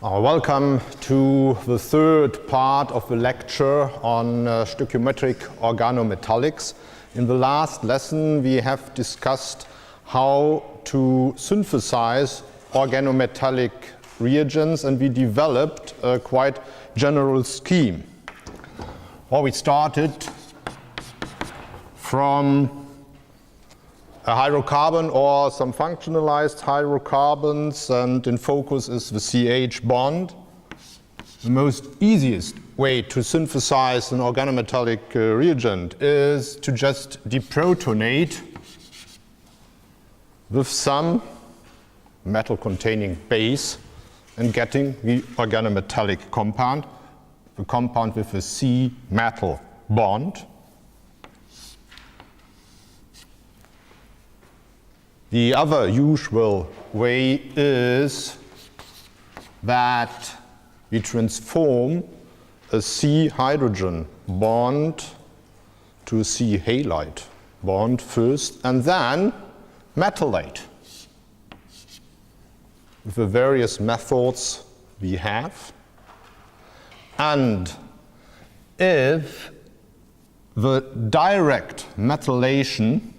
Welcome to the third part of the lecture on stoichiometric organometallics. In the last lesson we have discussed how to synthesize organometallic reagents, and we developed a quite general scheme. We started from a hydrocarbon or some functionalized hydrocarbons, and in focus is the CH bond. The most easiest way to synthesize an organometallic reagent is to just deprotonate with some metal-containing base and getting the organometallic compound, the compound with a C-metal bond. The other usual way is that we transform a C hydrogen bond to a C halide bond first, and then metallate with the various methods we have. And if the direct metallation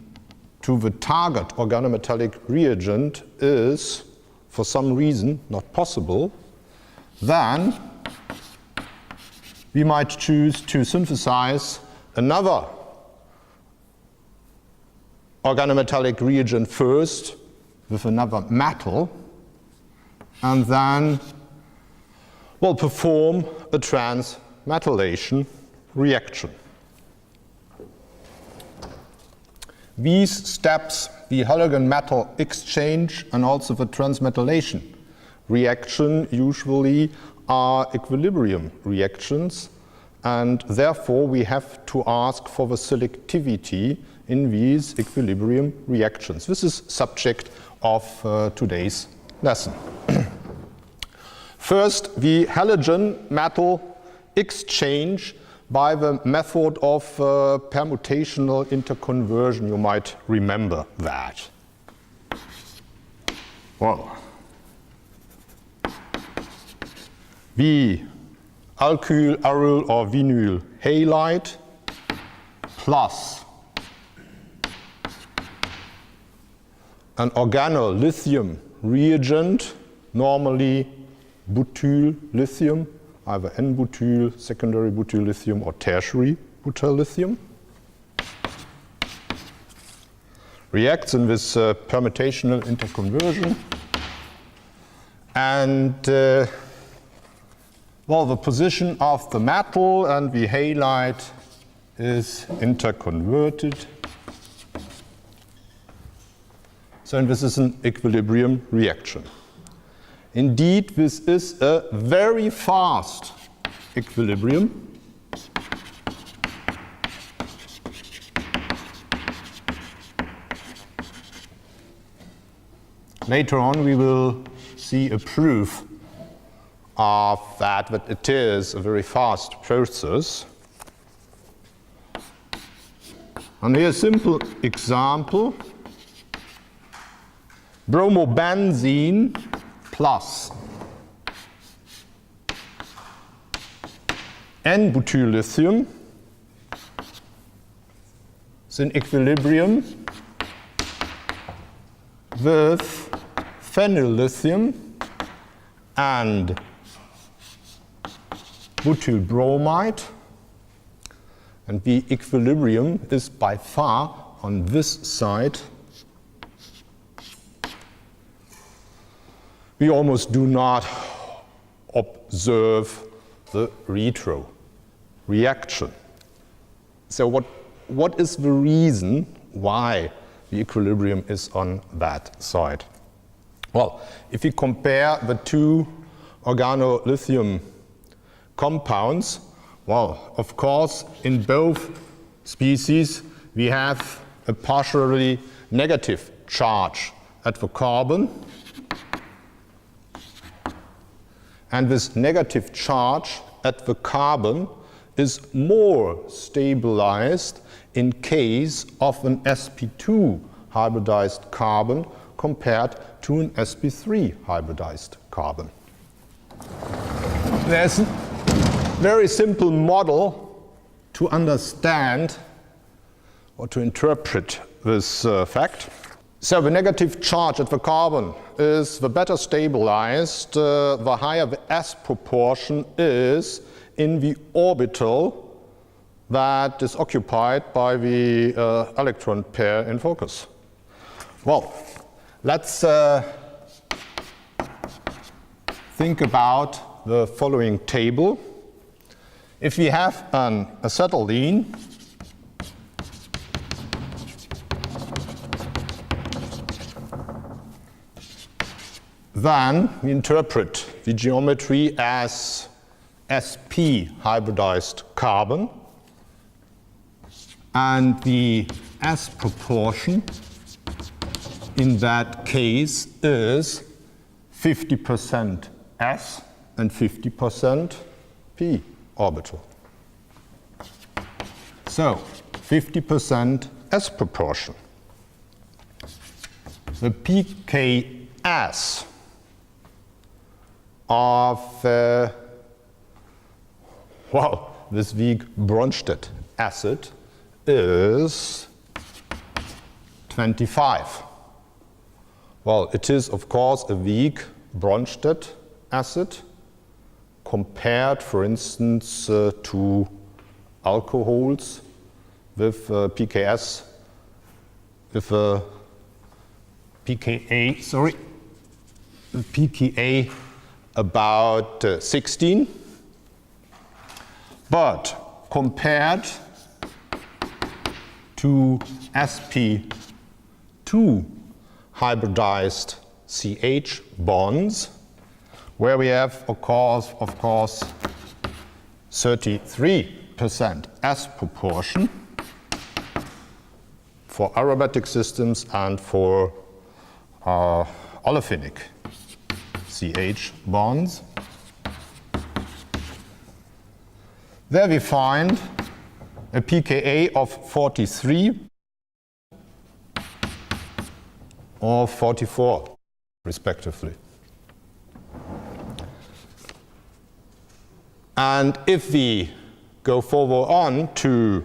to the target organometallic reagent is, for some reason, not possible, then we might choose to synthesize another organometallic reagent first with another metal, and then we'll perform a transmetallation reaction. These steps, the halogen-metal exchange and also the transmetallation reaction, usually are equilibrium reactions, and therefore we have to ask for the selectivity in these equilibrium reactions. This is subject of today's lesson. First, the halogen-metal exchange by the method of permutational interconversion. You might remember that. Well, the alkyl, aryl or vinyl halide plus an organolithium reagent, normally butyl lithium, either N-butyl, secondary butyl lithium, or tertiary butyl lithium, reacts in this permutational interconversion. And well, the position of the metal and the halide is interconverted. So this is an equilibrium reaction. Indeed, this is a very fast equilibrium. Later on, we will see a proof of that it is a very fast process. And here's a simple example. Bromobenzene plus N-butyl lithium is in equilibrium with phenyl lithium and butyl bromide, and the equilibrium is by far on this side. We almost do not observe the retro reaction. So what is the reason why the equilibrium is on that side? Well, if you compare the two organolithium compounds, well, of course, in both species we have a partially negative charge at the carbon. And this negative charge at the carbon is more stabilized in case of an sp2 hybridized carbon compared to an sp3 hybridized carbon. there's a very simple model to understand or to interpret this fact. So the negative charge at the carbon is the better stabilized, the higher the s proportion is in the orbital that is occupied by the electron pair in focus. Well, let's think about the following table. If we have an acetylene then we interpret the geometry as sp hybridized carbon, and the s proportion in that case is 50% s and 50% p orbital. So 50% s proportion. The pKs of this weak Bronsted acid is 25. Well, it is of course a weak Bronsted acid compared, for instance, to alcohols with pKs, with pKa about 16, but compared to sp2 hybridized CH bonds, where we have of course 33% s proportion for aromatic systems and for olefinic CH bonds. There we find a pKa of 43 or 44 respectively. And if we go forward on to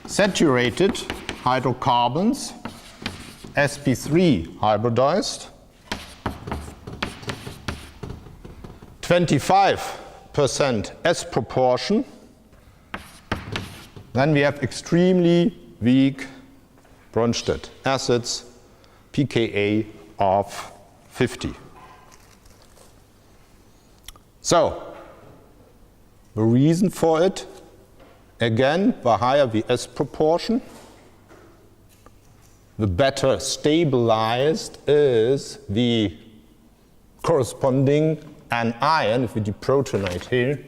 saturated hydrocarbons, sp3 hybridized, 25% s proportion, then we have extremely weak Bronsted acids, pKa of 50. So, the reason for it, again, the higher the s proportion, the better stabilized is the corresponding anion, if we deprotonate here.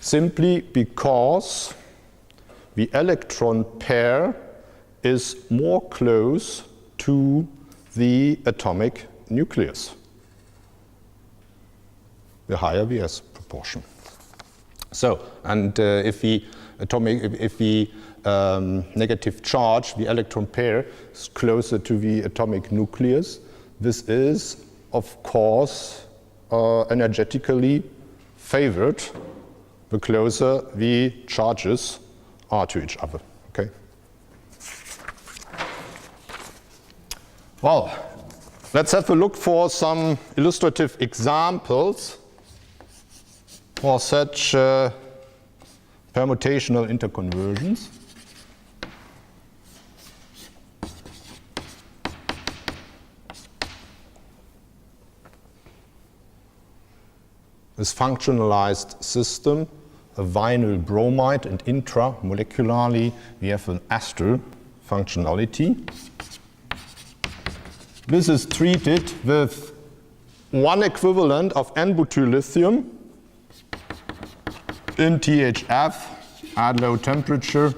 Simply because the electron pair is more close to the atomic nucleus, the higher the s proportion. So, and if the negative charge, the electron pair, is closer to the atomic nucleus, this is, of course, energetically favored the closer the charges are to each other. Okay. Well, let's have a look for some illustrative examples for such permutational interconversions. This functionalized system, a vinyl bromide, and intramolecularly we have an ester functionality. This is treated with one equivalent of N-butylithium in THF at low temperature,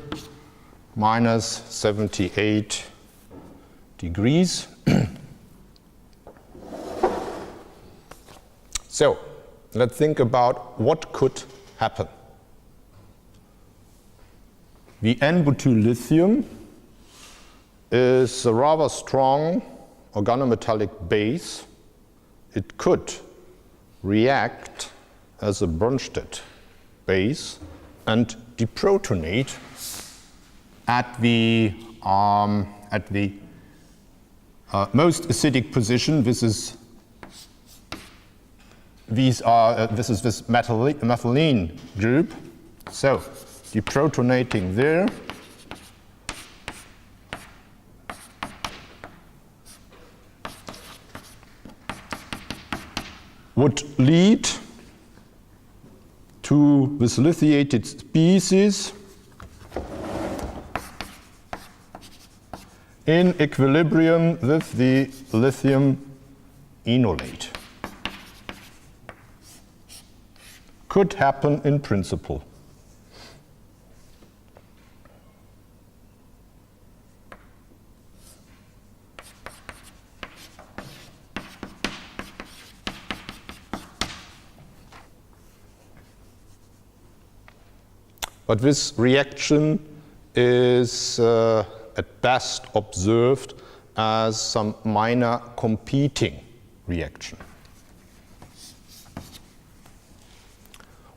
minus 78 degrees. So, let's think about what could happen. The N-butylithium is a rather strong organometallic base. It could react as a Bronsted base and deprotonate at the most acidic position. This is this methylene group. So deprotonating there. Would lead to this lithiated species in equilibrium with the lithium enolate. Could happen in principle. But this reaction is at best observed as some minor competing reaction.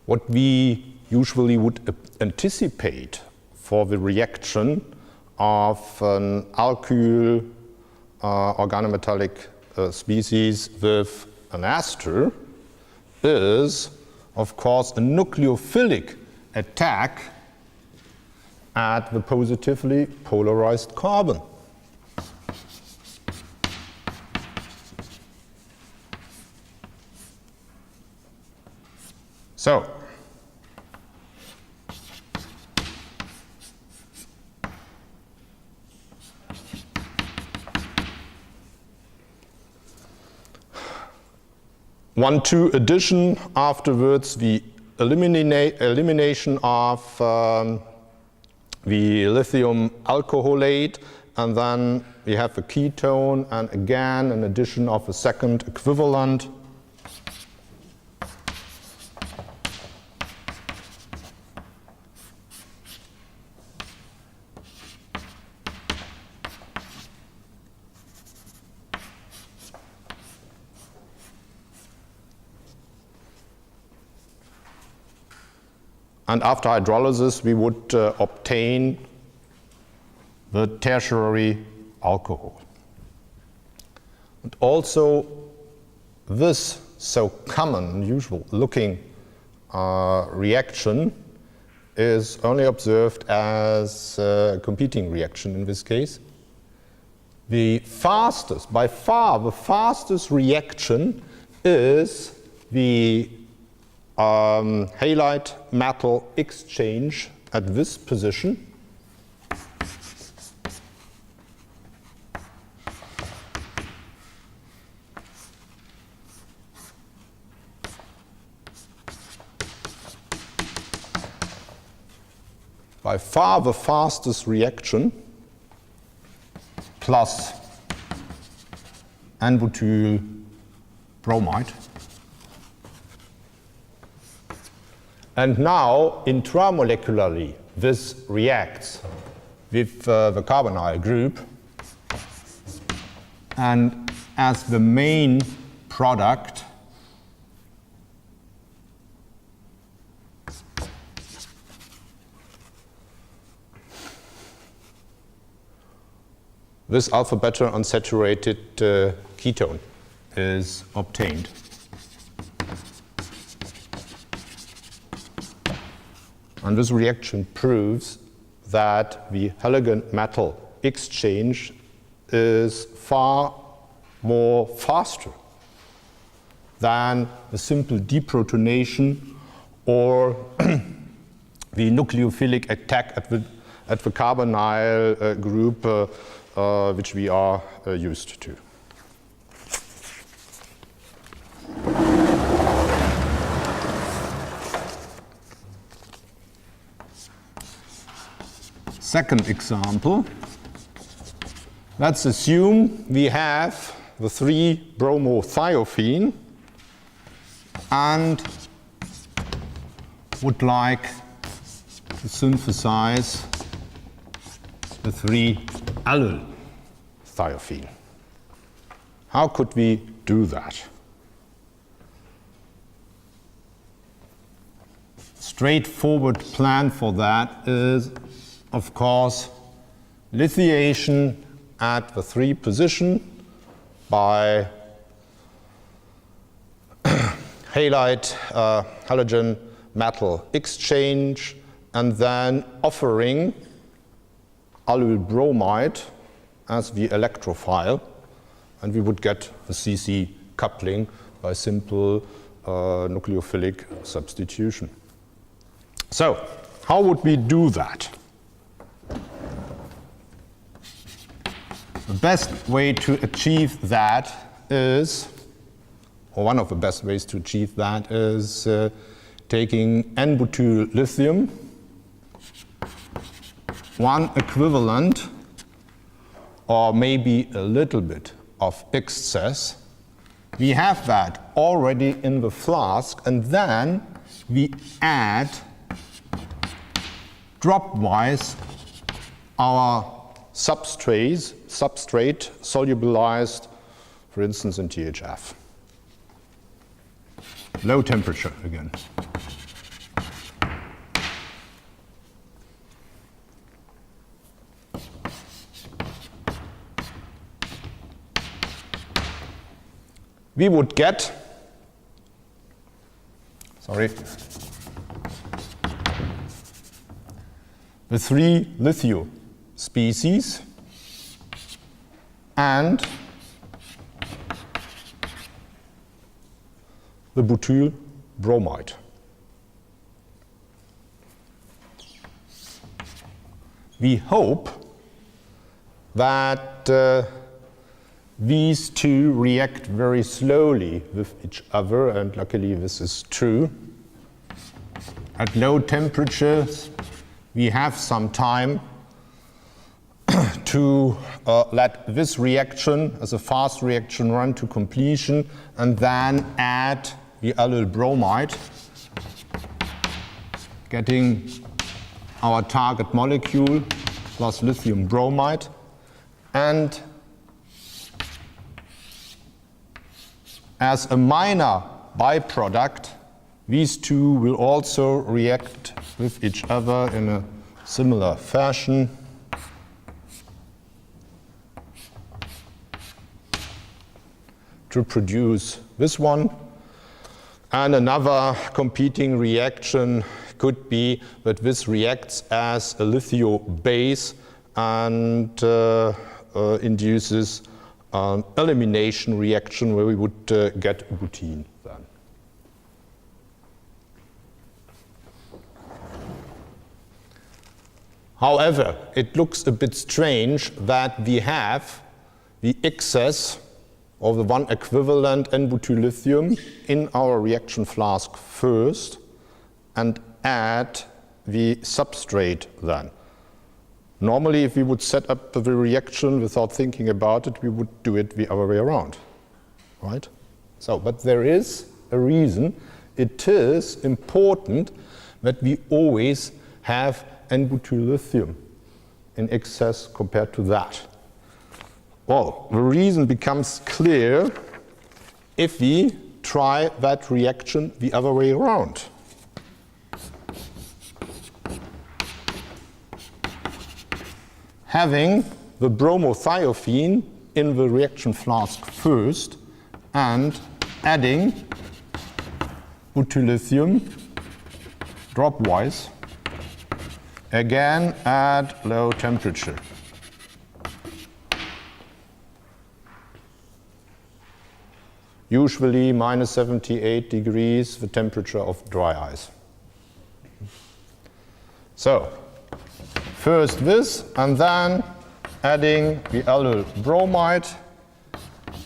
What we usually would anticipate for the reaction of an alkyl organometallic species with an ester is, of course, a nucleophilic attack at the positively polarized carbon. So, one-two addition, afterwards the elimination of the lithium alcoholate, and then we have a ketone, and again an addition of a second equivalent. And after hydrolysis, we would obtain the tertiary alcohol. And also, this so common, usual looking reaction is only observed as a competing reaction in this case. The fastest, by far the fastest reaction is the halide-metal exchange at this position. By far the fastest reaction, plus N-butyl bromide. And now, intramolecularly, this reacts with the carbonyl group, and as the main product, this alpha-beta unsaturated ketone is obtained. And this reaction proves that the halogen-metal exchange is far more faster than the simple deprotonation or the nucleophilic attack at the carbonyl group which we are used to. Second example, let's assume we have the 3-bromothiophenene and would like to synthesize the 3-allyl thiophene. How could we do that? Straightforward plan for that is, of course, lithiation at the 3 position by halide halogen-metal exchange, and then offering allyl bromide as the electrophile, and we would get the CC coupling by simple nucleophilic substitution. So, how would we do that? The best way to achieve that is, or one of the best ways to achieve that is taking N-butyl lithium, one equivalent, or maybe a little bit of excess. We have that already in the flask, and then we add dropwise our substrate solubilized, for instance, in THF. Low temperature again. We would get, the 3 lithium species and the butyl bromide. We hope that these two react very slowly with each other, and luckily this is true. At low temperatures, we have some time to let this reaction as a fast reaction run to completion, and then add the allyl bromide, getting our target molecule plus lithium bromide. And as a minor byproduct, these two will also react with each other in a similar fashion. To produce this one. And another competing reaction could be that this reacts as a lithium base and induces an elimination reaction where we would get butene then. However, it looks a bit strange that we have the excess of the one equivalent N-butyl lithium in our reaction flask first and add the substrate then. Normally, if we would set up the reaction without thinking about it, we would do it the other way around, right? So, but there is a reason. It is important that we always have N-butyl lithium in excess compared to that. Well, the reason becomes clear if we try that reaction the other way around. Having the bromothiophene in the reaction flask first and adding butyllithium dropwise, again at low temperature. Usually minus 78 degrees, the temperature of dry ice. So, first this, and then adding the allyl bromide,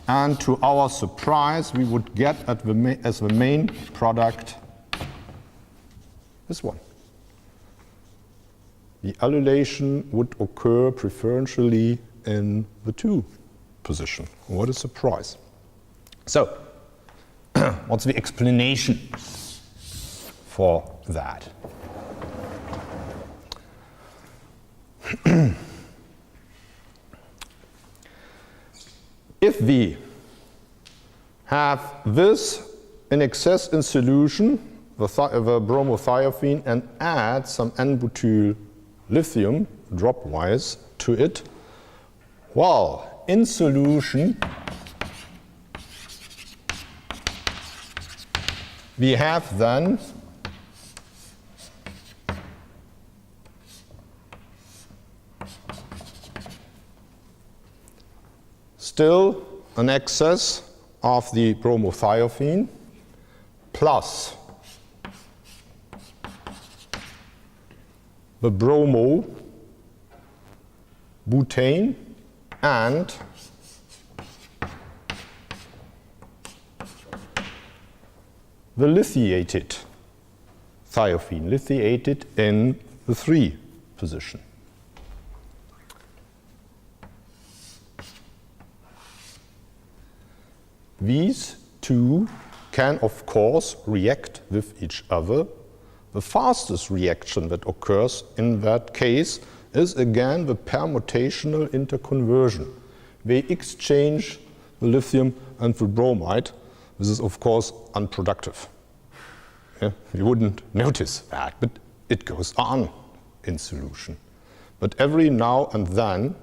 and to our surprise, we would get as the main product this one. The allylation would occur preferentially in the 2 position. What a surprise. So, what's the explanation for that? if we have this in excess in solution, the bromothiophenone, and add some N-butyl lithium dropwise to it, well, in solution we have then still an excess of the bromothiophenone plus the bromobutane and the lithiated thiophene, lithiated in the 3 position. These two can, of course, react with each other. The fastest reaction that occurs in that case is again the permutational interconversion. They exchange the lithium and the bromide. This is, of course, unproductive. Yeah, you wouldn't notice that, but it goes on in solution. But every now and then,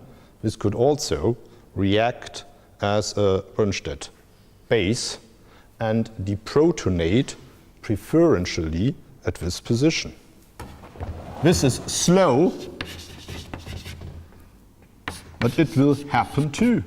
this could also react as a Brunstedt base and deprotonate preferentially at this position. This is slow, but it will happen too.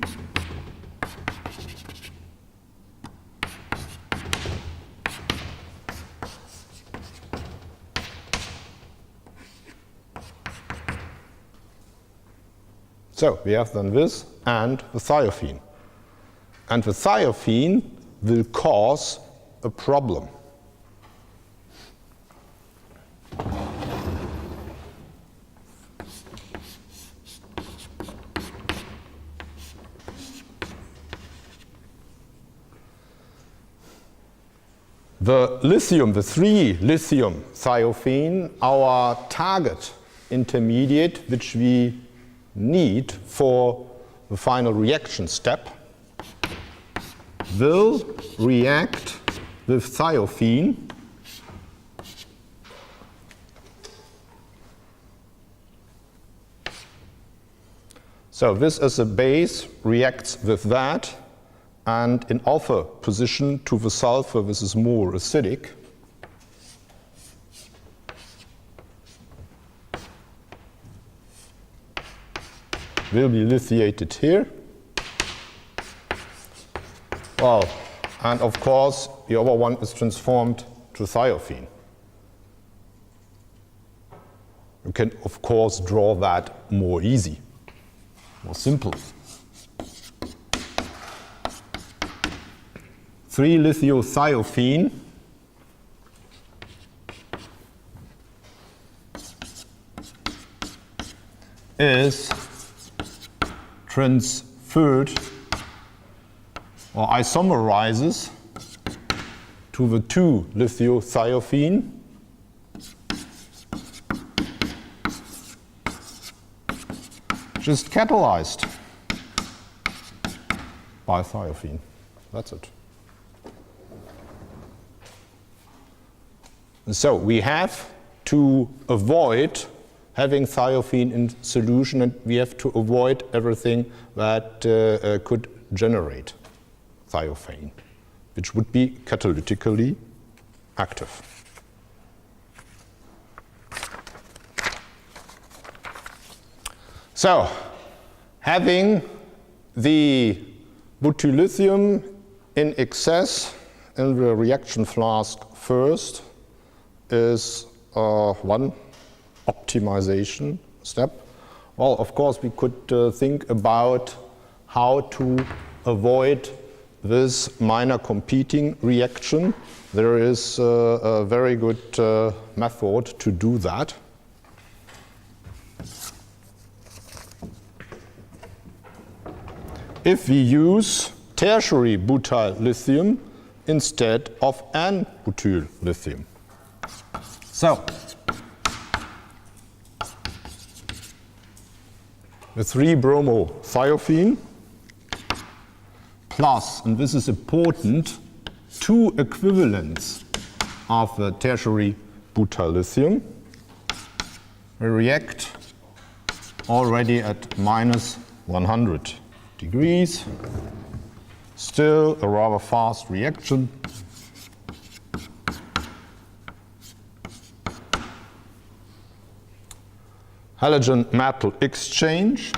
So we have then this and the thiophene. And the thiophene will cause a problem. The lithium, the 3 lithium thiophene, our target intermediate, which we need for the final reaction step, will react with thiophene so this as a base reacts with that, and in alpha position to the sulfur, this is more acidic. Will be lithiated here. Well, and of course, the other one is transformed to thiophene. You can, of course, draw that more easy, more simple. 3-lithiothiophenone is transferred or isomerizes to the 2-lithiothiophenone just catalyzed by thiophene. That's it. And so we have to avoid having thiophene in solution, and we have to avoid everything that could generate thiophene, which would be catalytically active. So, having the butylithium in excess in the reaction flask first is one optimization step. Well, of course, we could think about how to avoid this minor competing reaction. There is a very good method to do that. If we use tertiary butyl lithium instead of N-butyl lithium. So, the 3-bromothiophenone plus, and this is important, 2 equivalents of the tertiary butyl lithium. We react already at minus 100 degrees. Still a rather fast reaction. Halogen-metal exchange.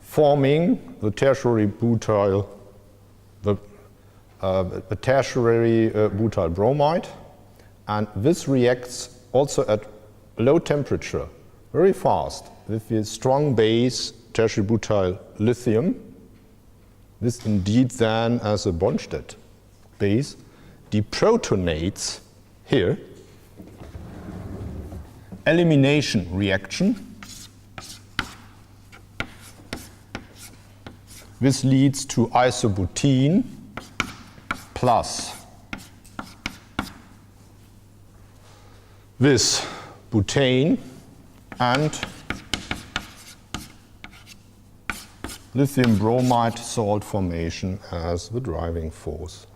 Forming the tertiary butyl, the tertiary butyl bromide, and this reacts also at low temperature, very fast, with the strong base tertiary butyl lithium. This indeed then, as a bond-state base, deprotonates here. Elimination reaction. This leads to isobutene plus this butane and lithium bromide salt formation as the driving force.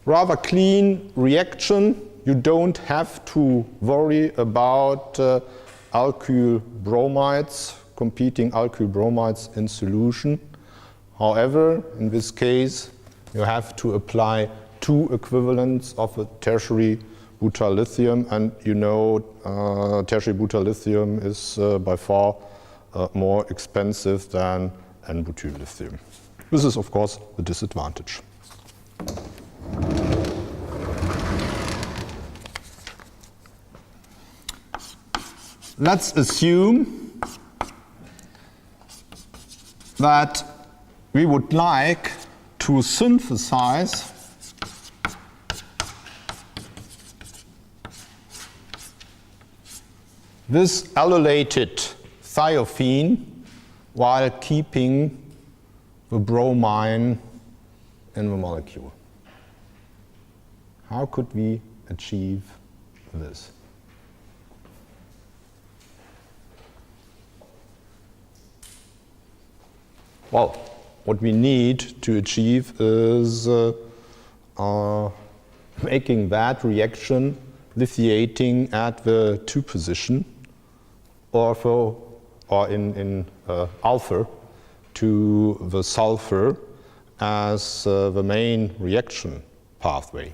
Rather clean reaction. You don't have to worry about alkyl bromides, competing alkyl bromides in solution. However, in this case, you have to apply 2 equivalents of a tertiary butyl lithium, and you know tertiary butyl lithium is by far more expensive than N-butyl lithium. This is, of course, the disadvantage. Let's assume that we would like to synthesize this allylated thiophene while keeping the bromine in the molecule. How could we achieve this? Well, what we need to achieve is making that reaction lithiating at the 2 position, or in alpha to the sulfur as the main reaction pathway.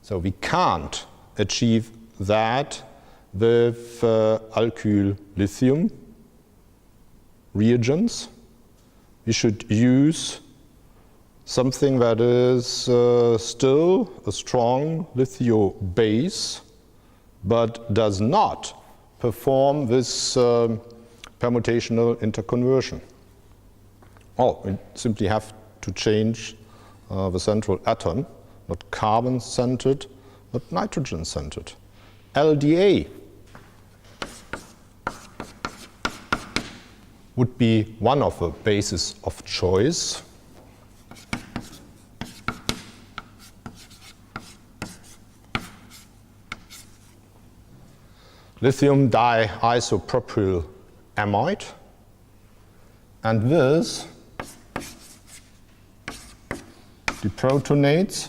So we can't achieve that with alkyl lithium reagents. We should use something that is still a strong lithio base, but does not perform this permutational interconversion. Oh, we simply have to change the central atom, not carbon-centered, but nitrogen-centered. LDA would be one of the bases of choice. Lithium diisopropyl amide, and this deprotonates,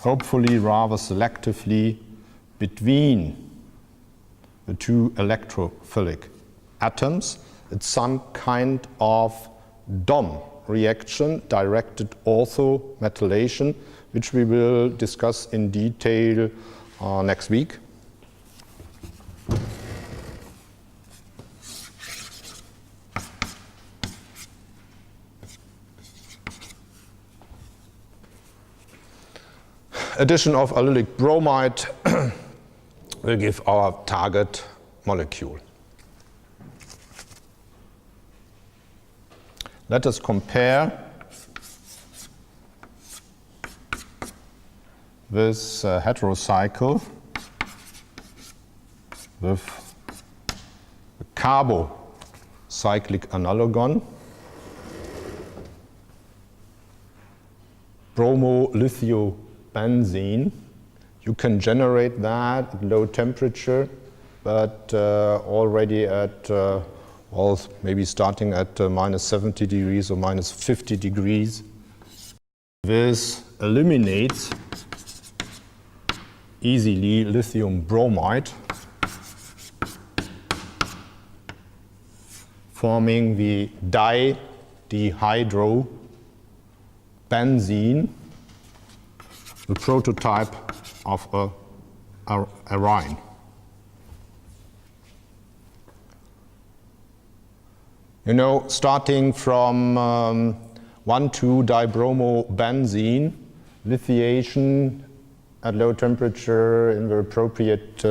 hopefully rather selectively, between the 2 electrophilic atoms. It's some kind of DOM reaction, directed orthometallation, which we will discuss in detail next week. Addition of allylic bromide will give our target molecule. Let us compare this heterocycle with the carbocyclic analogon, bromolithiobenzene. You can generate that at low temperature, but already at, well, maybe starting at minus 70 degrees or minus 50 degrees. This eliminates easily lithium bromide, forming the dihydrobenzene, the prototype of a arine. You know, starting from 1,2-dibromobenzene, lithiation at low temperature in the appropriate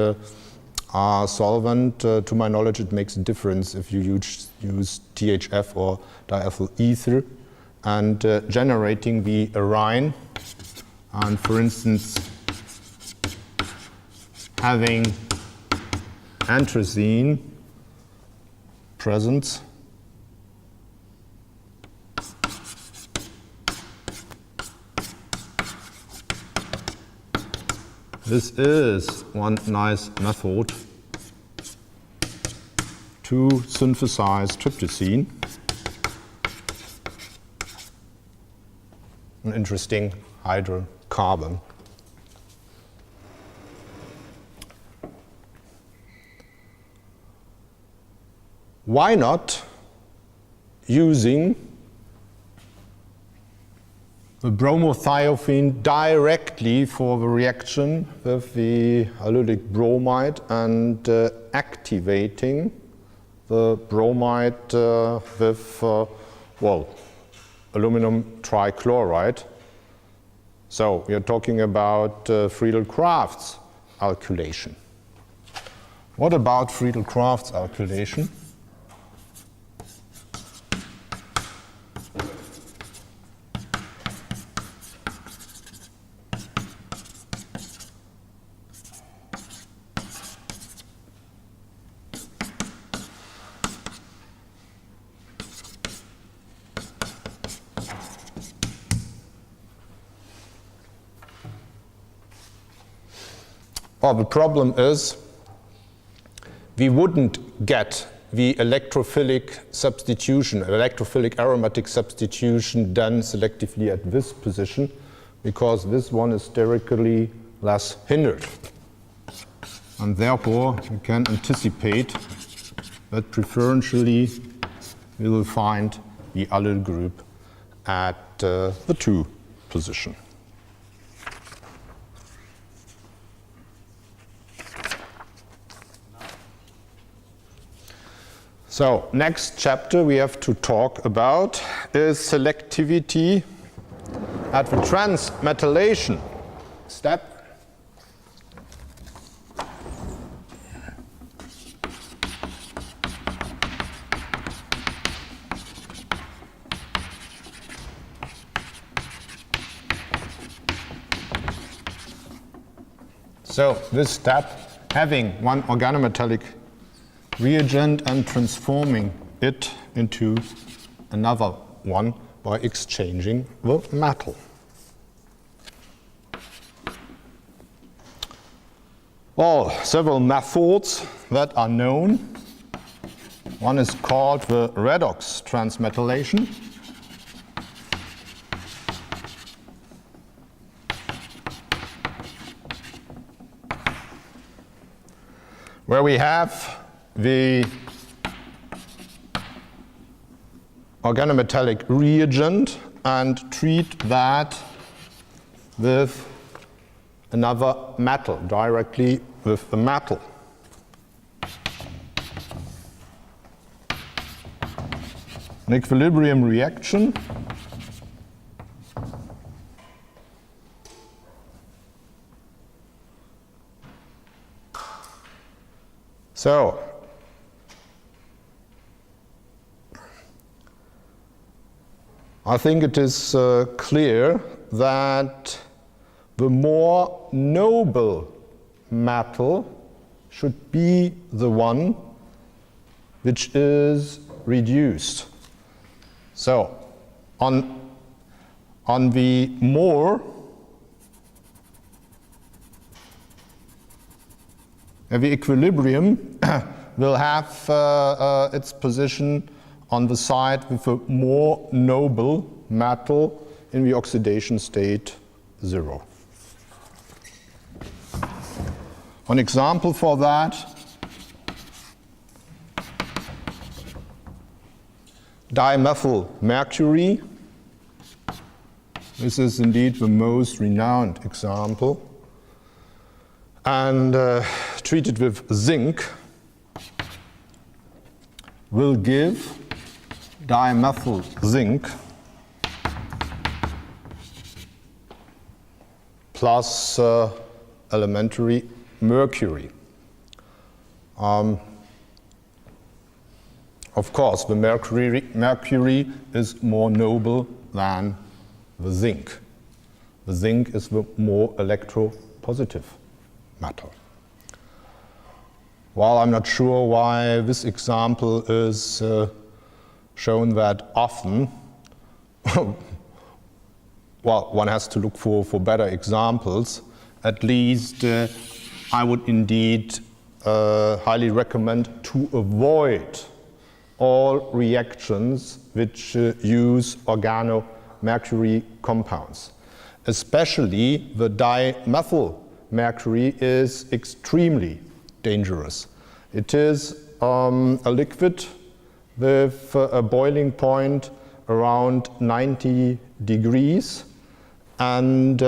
solvent. To my knowledge, it makes a difference if you use THF or diethyl ether, and generating the arine, and for instance, having anthracene present. This is one nice method to synthesize tryptophan. An interesting hydrocarbon. Why not using the bromothiophenene directly for the reaction with the allylic bromide and activating the bromide with, well, aluminum trichloride. So we are talking about Friedel-Crafts alkylation. What about Friedel-Crafts alkylation? Well, the problem is we wouldn't get the electrophilic substitution, electrophilic aromatic substitution done selectively at this position, because this one is sterically less hindered. And therefore, we can anticipate that preferentially we will find the allyl group at the 2 position. So, next chapter we have to talk about is selectivity at the transmetalation step. So, this step, having one organometallic reagent and transforming it into another one by exchanging the metal. Well, several methods that are known. One is called the redox transmetallation. Where we have the organometallic reagent and treat that with another metal, directly with the metal. An equilibrium reaction. So, I think it is clear that the more noble metal should be the one which is reduced. So on the more the equilibrium will have its position on the side with a more noble metal in the oxidation state 0. An example for that, dimethyl mercury. This is indeed the most renowned example. And treated with zinc will give dimethyl zinc plus elementary mercury. Of course, the mercury is more noble than the zinc. The zinc is the more electropositive metal. Well, I'm not sure why this example is shown that often. Well, one has to look for better examples. At least I would indeed highly recommend to avoid all reactions which use organomercury compounds. Especially the dimethyl mercury is extremely dangerous. It is a liquid with a boiling point around 90 degrees, and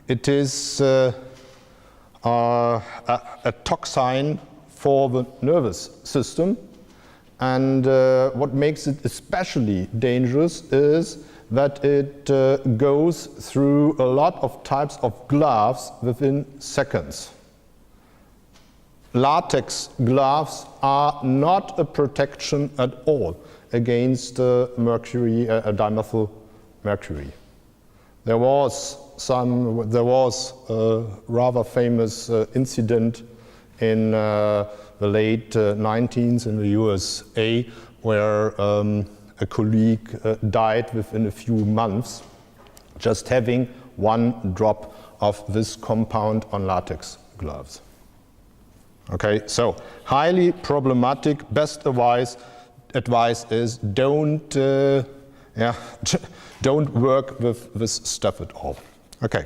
it is a toxin for the nervous system. And what makes it especially dangerous is that it goes through a lot of types of gloves within seconds. Latex gloves are not a protection at all against dimethyl mercury. There was a rather famous incident in the late 19th in the USA where a colleague died within a few months just having one drop of this compound on latex gloves. Okay, so highly problematic. Best advice is don't work with this stuff at all. Okay.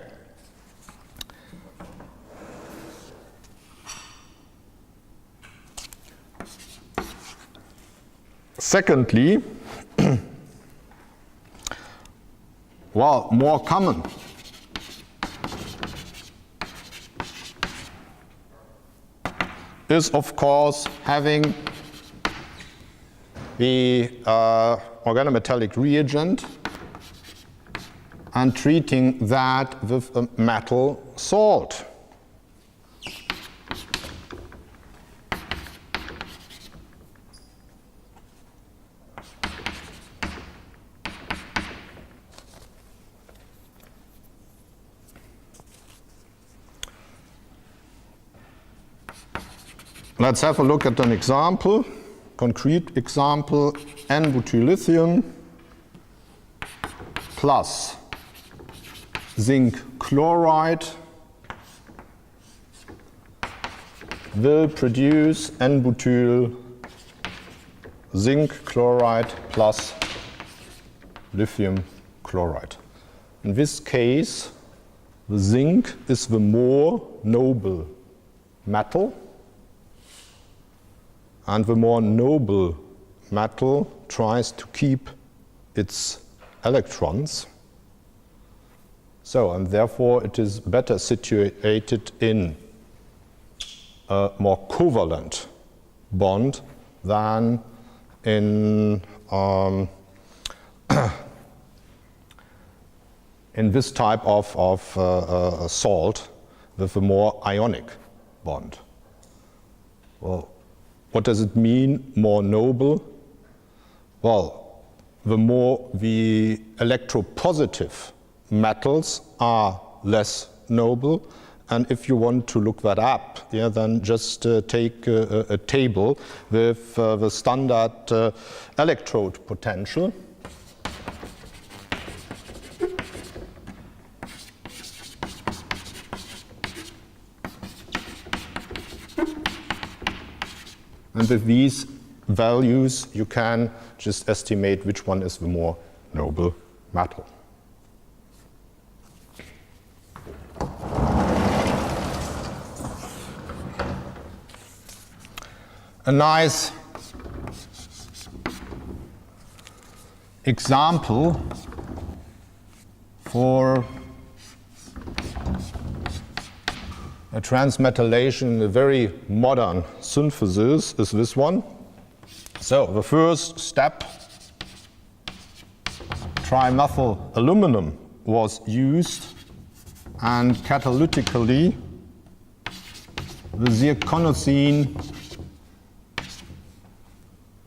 Secondly, well, more common. Is of course having the organometallic reagent and treating that with a metal salt. Let's have a look at an example, concrete example, N-butylithium plus zinc chloride will produce N-butyl zinc chloride plus lithium chloride. In this case, the zinc is the more noble metal, and the more noble metal tries to keep its electrons. So, and therefore it is better situated in a more covalent bond than in this type of salt with a more ionic bond. Well, what does it mean, more noble? Well, the more the electropositive metals are less noble, And if you want to look that up, yeah, then just take a table with the standard electrode potential. And with these values, you can just estimate which one is the more noble metal. A nice example for a transmetalation, a very modern synthesis, is this one. So the first step, trimethyl aluminum was used, and catalytically the zirconocene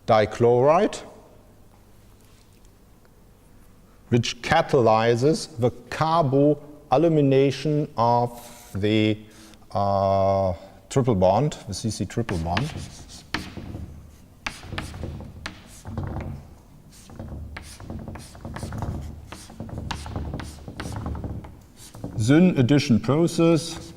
dichloride, which catalyzes the carboalumination of the triple bond, the CC triple bond. Syn addition process.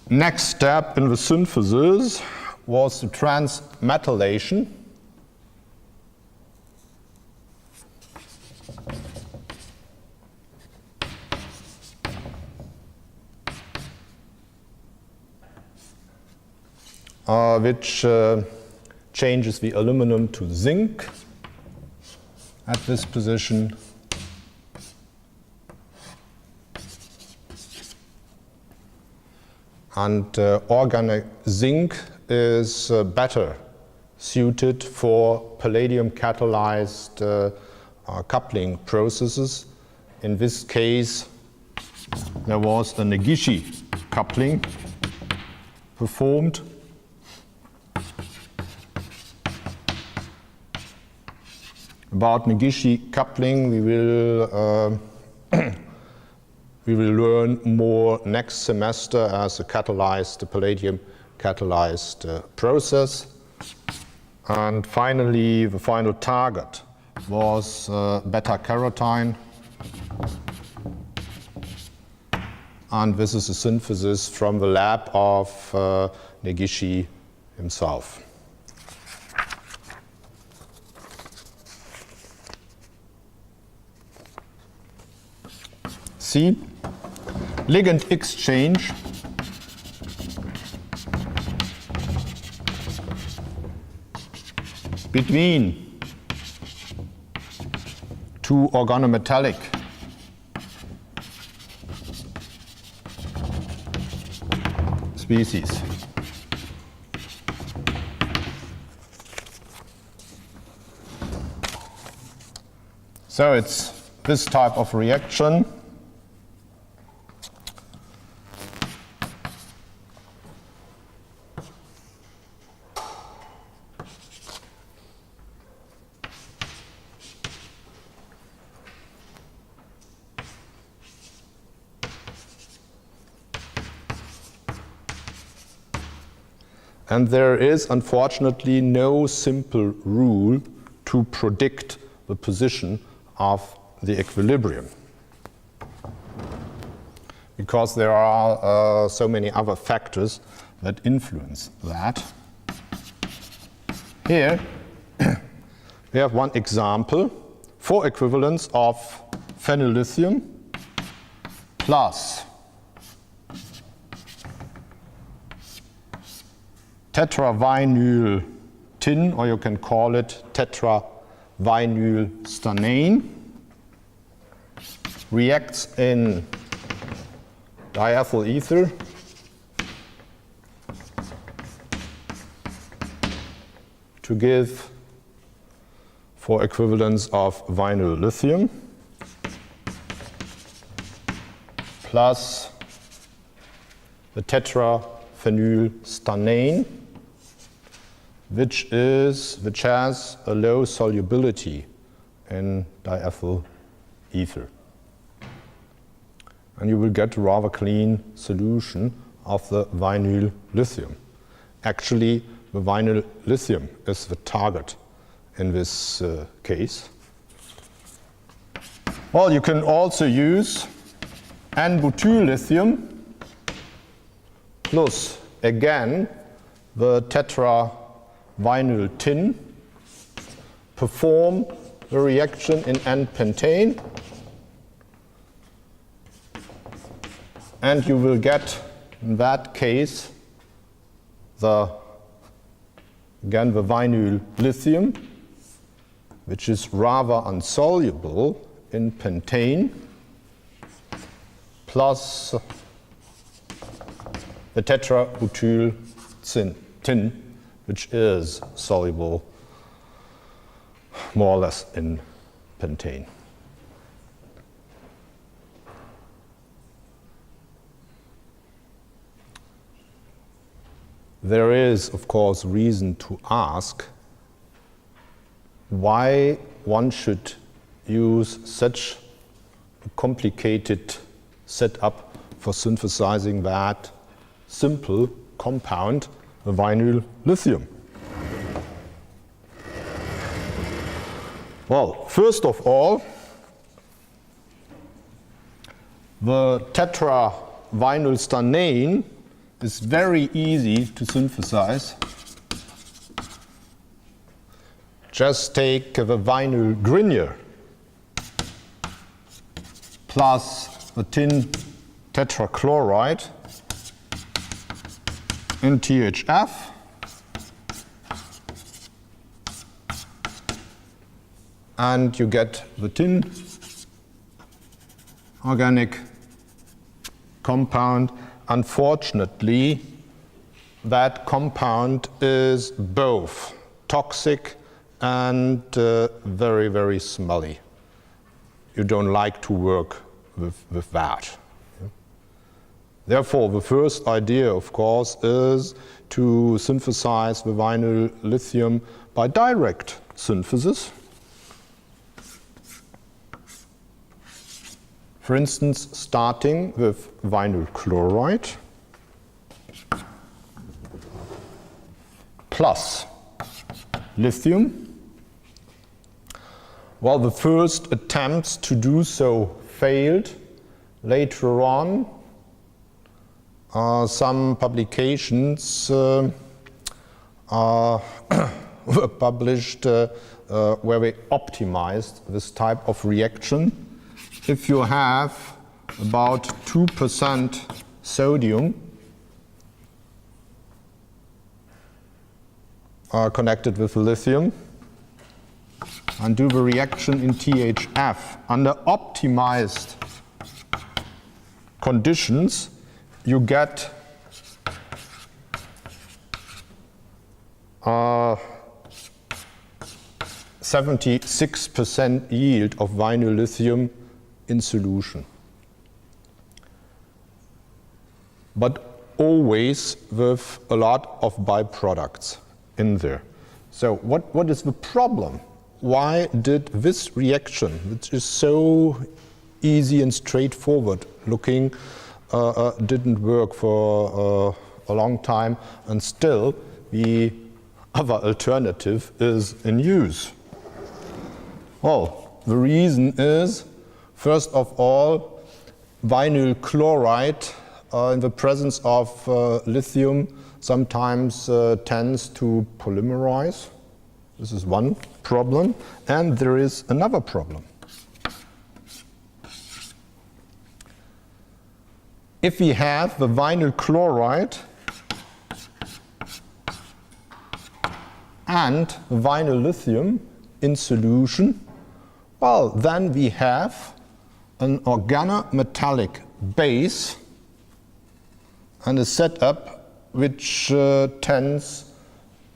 Next step in the synthesis was the transmetalation. Which changes the aluminum to zinc at this position. And organic zinc is better suited for palladium catalyzed coupling processes. In this case, there was a Negishi coupling performed. About Negishi coupling, we will learn more next semester as a catalyzed, palladium catalyzed process. And finally, the final target was beta-carotene. And this is a synthesis from the lab of Negishi himself. See, ligand exchange between two organometallic species. So it's this type of reaction. And there is, unfortunately, no simple rule to predict the position of the equilibrium, because there are so many other factors that influence that. Here we have one example, 4 equivalents of phenylthium plus tetravinyl tin, or you can call it tetravinyl stannane, reacts in diethyl ether to give 4 equivalents of vinyl lithium plus the tetraphenyl stannane, which has a low solubility in diethyl ether. And you will get a rather clean solution of the vinyl lithium. Actually, the vinyl lithium is the target in this case. Well, you can also use N-butyl-lithium plus, again, the tetra-vinyl tin, perform the reaction in N-pentane, and you will get, in that case, again, the vinyl lithium, which is rather insoluble in pentane, plus the tetrabutyl tin, which is soluble more or less in pentane. There is, of course, reason to ask why one should use such a complicated setup for synthesizing that simple compound, the vinyl lithium. Well, first of all, the tetra-vinyl stannane is very easy to synthesize. Just take the vinyl Grignard plus the tin tetrachloride in THF, and you get the tin organic compound. Unfortunately, that compound is both toxic and very, very smelly. You don't like to work with that. Therefore, the first idea, of course, is to synthesize the vinyl lithium by direct synthesis. For instance, starting with vinyl chloride plus lithium. Well, the first attempts to do so failed. Later on, some publications were published where we optimized this type of reaction. If you have about 2% sodium connected with lithium and do the reaction in THF under optimized conditions, you get 76% yield of vinyl lithium in solution. But always with a lot of byproducts in there. So what is the problem? Why did this reaction, which is so easy and straightforward looking, didn't work for a long time, and still the other alternative is in use? Well, the reason is, first of all, vinyl chloride in the presence of lithium sometimes tends to polymerize. This is one problem. And there is another problem. If we have the vinyl chloride and vinyl lithium in solution, well, then we have an organometallic base and a setup which tends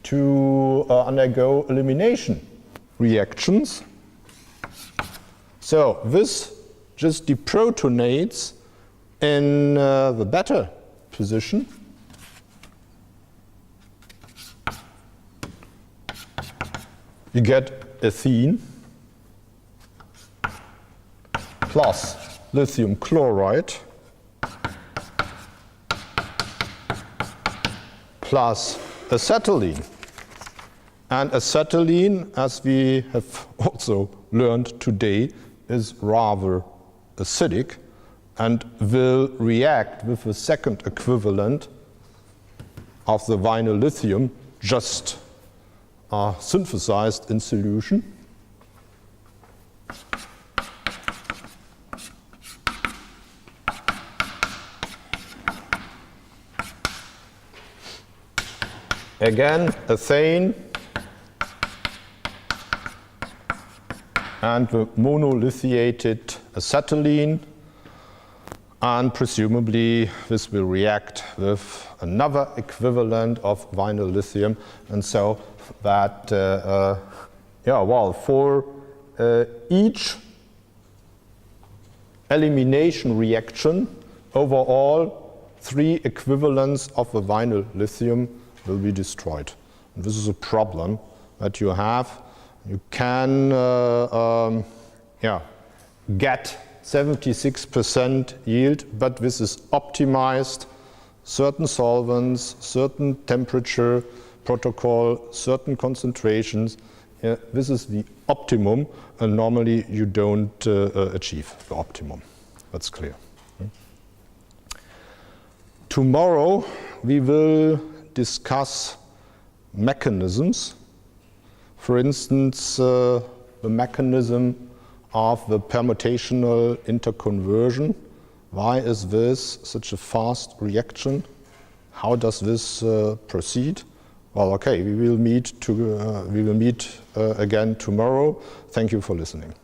to undergo elimination reactions. So this just deprotonates in the better position. you get ethene plus lithium chloride plus acetylene. And acetylene, as we have also learned today, is rather acidic and will react with the second equivalent of the vinyl lithium just synthesized in solution. Again, ethane and the monolithiated acetylene, and presumably this will react with another equivalent of vinyl lithium, and so that, for each elimination reaction, overall 3 equivalents of the vinyl lithium will be destroyed. And this is a problem that you have. You can get 76% yield, but this is optimized, certain solvents, certain temperature protocol, certain concentrations. This is the optimum, and normally you don't achieve the optimum. That's clear. Tomorrow we will discuss mechanisms. For instance, the mechanism of the permutational interconversion. Why is this such a fast reaction? How does this proceed? Well, okay, we will meet again tomorrow. Thank you for listening.